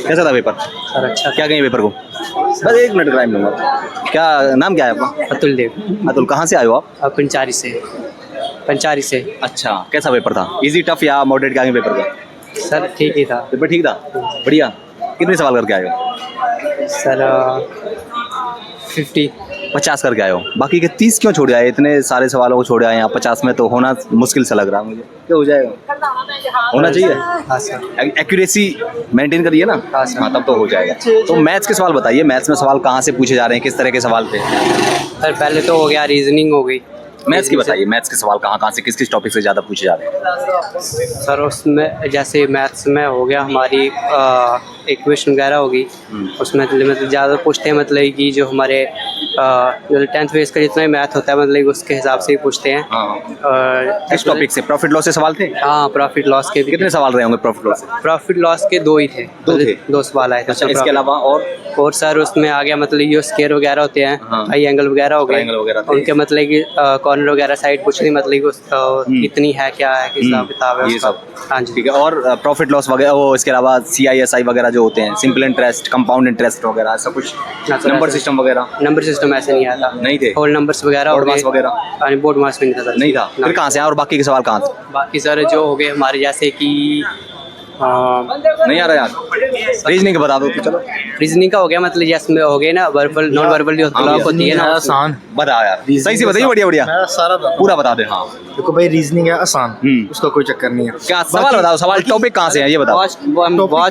कैसा था paper? Sir अच्छा क्या कहेंगे पेपर को? बस 1 मिनट टाइम लूँगा। क्या नाम क्या है आपका? अतुल देव। अतुल, कहाँ से आए हो आप? पंचारी से। अच्छा, कैसा पेपर था? इजी, टफ या मॉडरेट, क्या कहेंगे पेपर का? सर ठीक ही था। पेपर ठीक था, बढ़िया। कितने सवाल करके आए हो? सर 50 करके आए हो। बाकी के 30 क्यों छोड़े आए? इतने सारे सवालों को छोड़े आए यहाँ 50 में, तो होना मुश्किल सा लग रहा है मुझे। क्या हो जाएगा? होना चाहिए। हाँ सर। एक्यूरेसी मेंटेन करिए ना। हाँ सर। हाँ, तब तो हो जाएगा। तो मैथ्स के सवाल बताइए, मैथ्स में सवाल कहाँ से पूछे जा रहे हैं, किस तरह के सवाल थे? सर पहले तो हो गया रीजनिंग हो गई। मैथ्स की बताइए, मैथ्स के सवाल कहाँ से, किस किस टॉपिक से ज़्यादा पूछे जा रहे हैं? सर उसमें जैसे मैथ्स में हो गया हमारी इक्वेशन वगैरह होगी। उसमें मतलब ज़्यादा पूछते हैं, मतलब कि जो हमारे जो 10th बेस का जितना भी मैथ होता है मतलब उसके हिसाब से ही पूछते हैं। हाँ। किस टॉपिक से? प्रॉफिट लॉस से सवाल थे? हाँ, प्रॉफिट लॉस के भी। कितने सवाल रहे होंगे प्रॉफिट लॉस से? प्रॉफिट लॉस के 2 ही थे। दो थे? 2 सवाल आए थे। अच्छा, इसके अलावा और सर उसमें आ गया मतलब ये स्केयर वगैरह होते हैं। हाँ। हाई एंगल वगैरह हो गए। ट्रायंगल वगैरह थे। उनके मतलब कि कॉर्नर वगैरह साइड पूछनी, मतलब कि कितनी है, क्या है, हिसाब किताब है ये उसका। सब। हाँ जी। ठीक है। और प्रॉफिट लॉस वगैरह, वो इसके अलावा CISI वगैरह जो होते हैं, सिंपल इंटरेस्ट, कंपाउंड इंटरेस्ट वगैरह, ऐसा कुछ? नंबर सिस्टम वगैरह? नंबर सिस्टम ऐसे नहीं आया था। नहीं थे? होल नंबर्स वगैरह बोर्ड मार्क्स वगैरह? बोर्ड मार्क्स भी नहीं था सर। नहीं था। फिर कहाँ से? और बाकी के सवाल कहाँ से? बाकी सर जो हो गए हमारे जैसे कि नहीं आ रहा यार? रीजनिंग बता दो तो चलो। रीजनिंग का हो गया, मतलब जैसे में हो गए ना वर्बल नॉन वर्बल जो क्लॉक होती है ना। आसान बता यार, सही से बताइए। बढ़िया बढ़िया, मैं सारा पूरा बता दे। हाँ, देखो भाई, रीजनिंग है आसान, उसका कोई चक्कर नहीं है। क्या सवाल बताओ, सवाल टॉपिक कहाँ से है ये बताओ। वॉच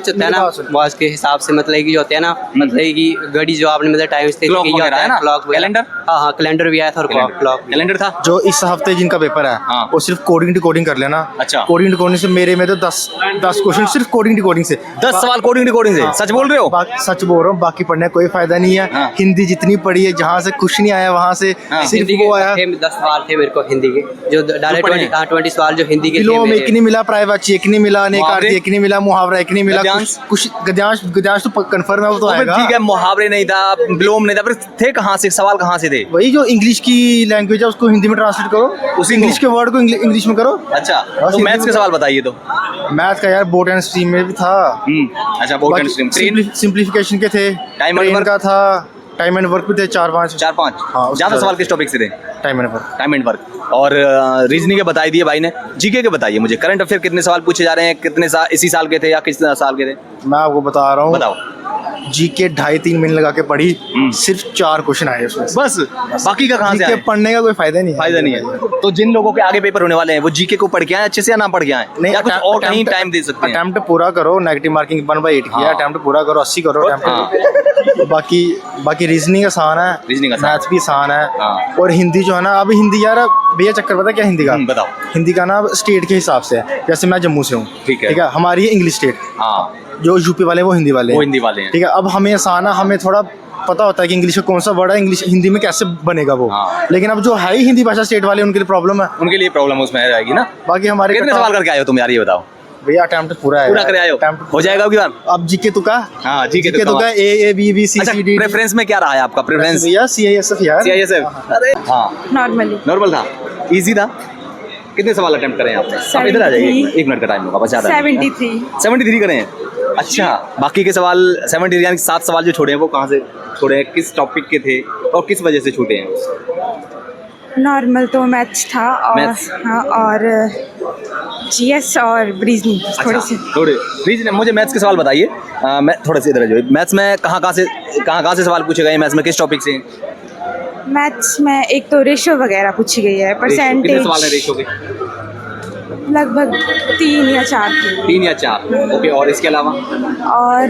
होता है ना, वॉच के हिसाब से मतलब कि जो होते हैं ना, मतलब कि घड़ी जो आपने मतलब टाइम से क्लॉक वगैरह है ना? Clock calendar? हाँ, कैलेंडर भी आया था और क्लॉक कैलेंडर था। जो इस हफ्ते जिनका पेपर है हाँ। वो सिर्फ कोडिंग टू कोडिंग कर लेना। अच्छा। कोडिंग टू कोडिंग से मेरे में तो 10 क्वेश्चन सिर्फ कोडिंग टू कोडिंग से। 10 सवाल कोडिंग टू कोडिंग से? सच बोल रहे हो? सच बोल रहा हूँ, बाकी पढ़ने का कोई फायदा नहीं है। हाँ। हिंदी जितनी पढ़ी है, जहाँ से कुछ नहीं आया वहाँ से सिर्फ वो आया। 10 सवाल थे मेरे को हिंदी के, जो डायरेक्ट 20 सवाल जो हिंदी के किलो में एक नहीं मिला, प्राइवेट एक नहीं मिला, नेकार्ती एक नहीं मिला, मुहावरा एक नहीं मिला, गद्यांश? कुछ गद्यांश तो कंफर्म है, वो तो आएगा। ठीक है, मुहावरे नहीं था, विलोम नहीं था, फिर थे कहाँ से? सवाल कहाँ से थे? वही जो इंग्लिश की लैंग्वेज है उसको हिंदी में ट्रांसलेट करो, उस इंग्लिश के वर्ड को इंग्लिश में करो। अच्छा, तो मैथ्स के सवाल बताइए तो। मैथ का यार बोर्ड एंड स्ट्रीम में भी था। अच्छा, बोर्ड एंड स्ट्रीम। सिंप्लीफिकेशन के थे, टाइम एंड ट्रेन वर्क का था, टाइम एंड वर्क भी थे 4-5। 4-5। हाँ, ज्यादा सवाल किस टॉपिक से थे? Time and work. Time and work. और रीजनिंग के बताई दिए भाई ने। जीके के बताइए मुझे, करंट अफेयर कितने सवाल पूछे जा रहे हैं, कितने साल इसी साल के थे या किस साल के थे? मैं आपको बता रहा हूँ, बताओ। जीके 2.5-3 महीने लगा के पढ़ी, सिर्फ 4 क्वेश्चन आए उसमें। बस? बाकी का कहाँ से जीके आए? पढ़ने का कोई फायदा नहीं है। फायदा नहीं है। तो जिन लोगों के आगे पेपर होने वाले हैं वो जीके को पढ़ के आए अच्छे से या ना पढ़ के आए? नहीं, या कुछ और कहीं टाइम दे सकते हैं? अटेम्प्ट पूरा करो, नेगेटिव मार्किंग 1/8 किया, हाँ। अटेम्प्ट पूरा करो, 80 करो हाँ। अटेम्प्ट। बाकी रीजनिंग आसान है, रीजनिंग आसान। मैथ्स भी आसान है। हाँ। और हिंदी जो है ना, अब हिंदी यार भैया चक्कर पता क्या हिंदी का? बताओ। हिंदी का ना स्टेट के हिसाब से है। जैसे मैं जम्मू से हूँ, ठीक है। हमारी है इंग्लिश स्टेट, हाँ, जो यूपी वाले वो हिंदी वाले वो हैं। हिंदी वाले हैं। ठीक है, अब हमें आसान है, हमें थोड़ा पता होता है कि इंग्लिश का कौन सा वर्ड है, इंग्लिश हिंदी में कैसे बनेगा वो। हाँ। लेकिन अब जो है ही हिंदी भाषा स्टेट वाले, उनके लिए प्रॉब्लम है। उनके लिए प्रॉब्लम उसमें आ जाएगी ना। बाकी हमारे कितने सवाल करके आए हो तुम यार, ये बताओ। भैया अटेम्प्ट पूरा है, पूरा करे आए हो? हो जाएगा अभी बार? अब जीके तुका। हाँ, जीके तुका A B B C अच्छा, C D। प्रेफरेंस में क्या रहा है आपका प्रेफरेंस? भैया CISF यार। CISF? अरे हाँ, नॉर्मली नॉर्मल था, इजी था। कितने सवाल अटेम्प्ट करें आपने? आप इधर आ जाइए, 1 मिनट का टाइम होगा बस, ज्यादा नहीं। 73 करे हैं। अच्छा, बाकी के सवाल 73 यानी 7 सवाल जो छोड़े हैं वो कहाँ से छोड़े हैं, किस टॉपिक के थे और किस वजह से छूटे हैं? नॉर्मल तो मैथ्स था और मैथ्स? हाँ, और GS और रीजनिंग थोड़े से। थोड़े रीजन। मुझे मैथ्स के सवाल बताइए। मैं थोड़े से इधर जो मैथ्स में कहाँ से सवाल पूछे गए? मैथ्स में किस टॉपिक से? मैथ्स में एक तो रेशो वगैरह पूछी गई है, कितने परसेंटेज सवाल है रेशो के? लगभग 3 या 4 थे। 3 या 4। ओके, और इसके अलावा? और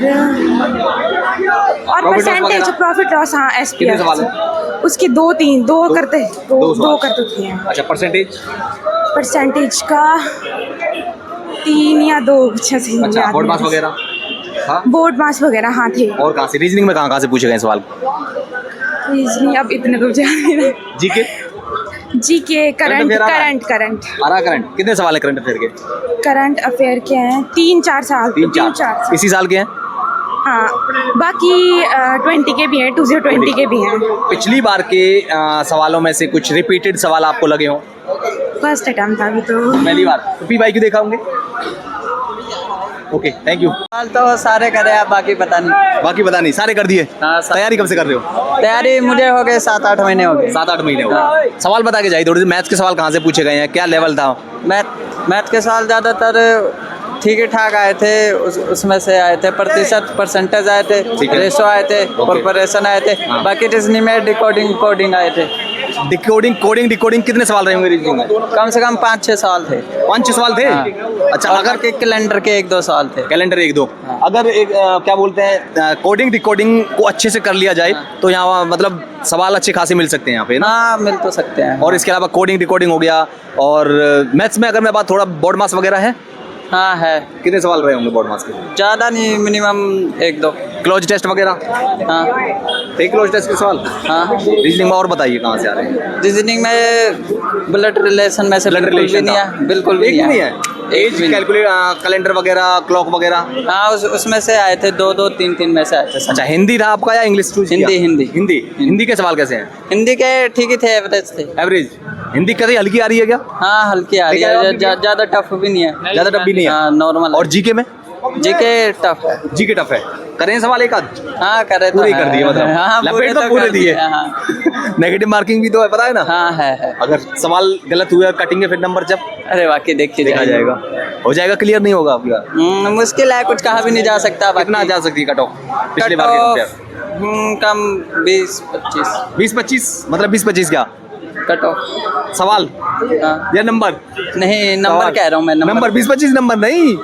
Profit loss परसेंटेज, वगैरह? प्रॉफिट लॉस, हाँ कितने सवाल SPF हैं? उसके 2-3 दो करते हैं। अच्छा, परसेंटेज? परसेंटेज का 3 या 2 अच्छे से अच्छा, याद बोर्ड नहीं मास है। वगैरह? हाँ, बोर्ड मास वगैरह हाँ थे। और कहाँ से? रीजनिंग में कहाँ से पूछे गए सवाल? रीजनिंग अब इतने तो याद नहीं रहे। जीके? जीके, करंट आरा करंट कितने सवाल है करंट अफेयर के? करंट अफेयर के हैं 3-4 साल। 3-4 इसी साल के हैं? हाँ, बाकी 20 के भी हैं, 2020 के भी हैं। पिछली बार के सवालों में से कुछ रिपीटेड सवाल आपको लगे हों? फर्स्ट अटेम्प्ट था अभी तो। पहली बार पी वाई क्यों देखा होंगे? Okay thank you. सवाल तो सारे करे आप, बाकी पता नहीं। बाकी पता नहीं, सारे कर दिए। हाँ, तैयारी कब से कर रहे हो? तैयारी मुझे हो गए 7-8 महीने हो गए। 7-8 महीने हो गए। सवाल बता के जाइए थोड़ी सी, मैथ्स के सवाल कहाँ से पूछे गए हैं, क्या लेवल था? मैथ के सवाल ज़्यादातर ठीक ही ठाक आए थे, उसमें से आए थे प्रतिशत, परसेंटेज आए थे, ठीक है। रेशो आए थे, कॉर्पोरेशन आए थे। हाँ। बाकी रीजनिंग में डिकोडिंग कोडिंग आए थे। डिकोडिंग कितने सवाल रहे होंगे रीजनिंग में? कम से कम 5-6 सवाल थे। 5-6 सवाल थे? हाँ। अच्छा, और अगर के कैलेंडर के 1-2 सवाल थे। कैलेंडर 1-2, हाँ। अगर एक क्या बोलते हैं कोडिंग डिकोडिंग को अच्छे से कर लिया जाए तो यहाँ मतलब सवाल अच्छे खासे मिल सकते हैं यहाँ पे ना? हाँ, मिल तो सकते हैं। और इसके अलावा कोडिंग डिकोडिंग हो गया, और मैथ्स में अगर मैं बात, थोड़ा बोर्ड मास वगैरह है? हाँ है। कितने सवाल रहे होंगे बोर्ड मास के? ज़्यादा नहीं, मिनिमम 1-2। क्लोज टेस्ट वगैरह हाँ थे? क्लोज टेस्ट के सवाल? हाँ। रीजनिंग में और बताइए कहाँ से आ रहे हैं? रीजनिंग में ब्लड रिलेशन में से ब्लड बिल्कुल भी रिलेशन नहीं है, बिल्कुल भी एक भी नहीं है। एक एज भी नहीं। कैलकुलेट, कैलेंडर वगैरह, क्लॉक वगैरह? हाँ, उसमें से आए थे 2-2, 3-3 में से आए थे। अच्छा, हिंदी था आपका या इंग्लिश चूज किया? हिंदी। हिंदी के सवाल कैसे हैं? हिंदी के ठीक ही थे, एवरेज थे। एवरेज? हिंदी कैसे, हल्की आ रही है क्या? हाँ, हल्की आ रही ठीक है, है, ज़्यादा टफ भी नहीं है। ज़्यादा टफ भी नहीं है? हाँ, नॉर्मल। और जीके में? जीके टफ है। जीके टफ है। करें सवाल एक आध? हाँ, करे तो पूरे है। कर दिए मतलब? हाँ, लपेट तो पूरे कर दिए। हाँ। नेगेटिव मार्किंग भी तो है, पता है ना? हाँ है। अगर सवाल गलत हुए कटेंगे फिर नंबर जब अरे बाकी देखिए देखा जाएगा। हो जाएगा, क्लियर नहीं होगा आपका? मुश्किल है, कुछ कहा भी नहीं जा सकता। कितना जा सकती है कट ऑफ पिछले बार के कंपेयर? कम 20-25। 20-25 मतलब 20-25 क्या कट ऑफ सवाल हाँ। या नंबर? नहीं, नंबर सवाल। कह रहा हूँ मैं, नंबर 20-25 नंबर नहीं,